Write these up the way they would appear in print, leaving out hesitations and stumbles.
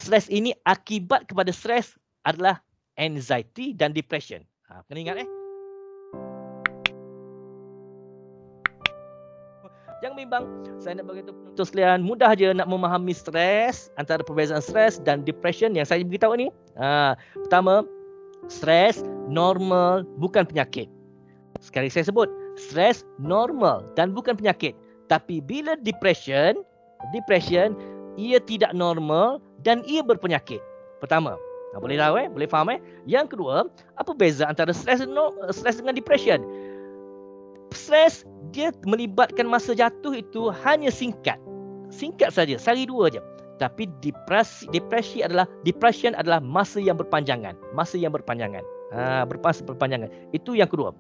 Stres ini akibat kepada stres adalah anxiety dan depression. Kena ingat Jangan bimbang, saya nak beritahu penonton sekalian, mudah je nak memahami stres, antara perbezaan stres dan depression yang saya beritahu ni. Pertama, stres normal bukan penyakit. Sekali saya sebut, stres normal dan bukan penyakit. Tapi bila depression ia tidak normal dan ia berpenyakit. Pertama, boleh tahu boleh faham Yang kedua, apa beza antara stres dengan depression? Stres dia melibatkan masa jatuh itu hanya singkat saja, sehari dua je. Tapi depression adalah masa yang berpanjangan. Berpanjangan. Itu yang kedua.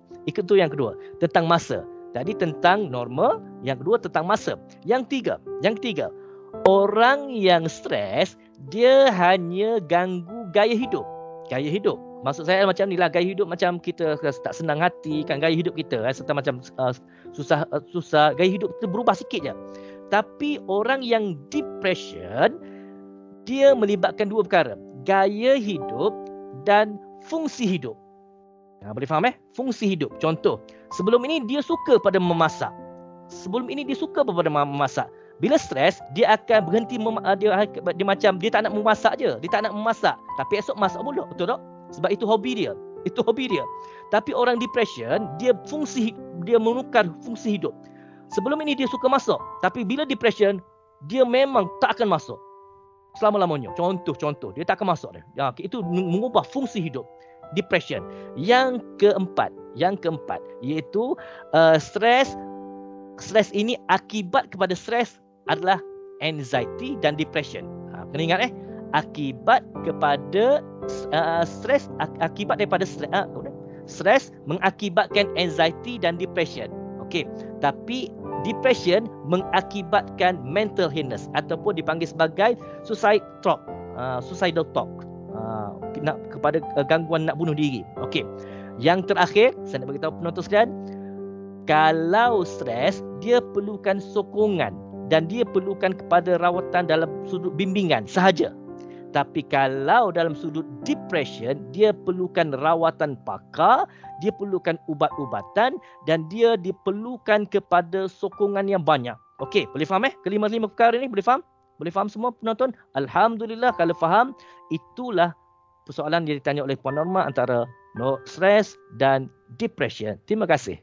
Tentang masa. Tadi tentang normal, yang kedua tentang masa. Yang ketiga, orang yang stres dia hanya ganggu gaya hidup. Maksud saya macam ni lah, gaya hidup macam kita tak senang hati kan, gaya hidup kita serta macam susah, gaya hidup kita berubah sikit je. Tapi orang yang depression dia melibatkan dua perkara, gaya hidup dan fungsi hidup. Boleh faham Fungsi hidup. Contoh, sebelum ini dia suka pada memasak. Bila stres, dia akan berhenti dia macam dia tak nak memasak je. Tapi esok masak pula, betul tak? Sebab itu hobi dia. Tapi orang depression, dia menukar fungsi hidup. Sebelum ini dia suka masak, tapi bila depression, dia memang tak akan masak selama-lamanya. Contoh, dia tak akan masak dia. Itu mengubah fungsi hidup. Depression. Yang keempat iaitu stres ini akibat kepada stres adalah anxiety dan depression. Kena ingat akibat kepada stres, akibat daripada stres mengakibatkan anxiety dan depression. Okey, tapi depression mengakibatkan mental illness ataupun dipanggil sebagai suicidal thought, kepada gangguan nak bunuh diri. Okey. Yang terakhir, saya nak beritahu penonton sekalian, kalau stres dia perlukan sokongan dan dia perlukan kepada rawatan dalam sudut bimbingan sahaja. Tapi kalau dalam sudut depression, dia perlukan rawatan pakar, dia perlukan ubat-ubatan dan dia diperlukan kepada sokongan yang banyak. Okey, boleh faham kelima-lima perkara ni boleh faham? Boleh faham semua penonton? Alhamdulillah kalau faham. Itulah persoalan yang ditanya oleh Puan Norma antara stres dan depression. Terima kasih.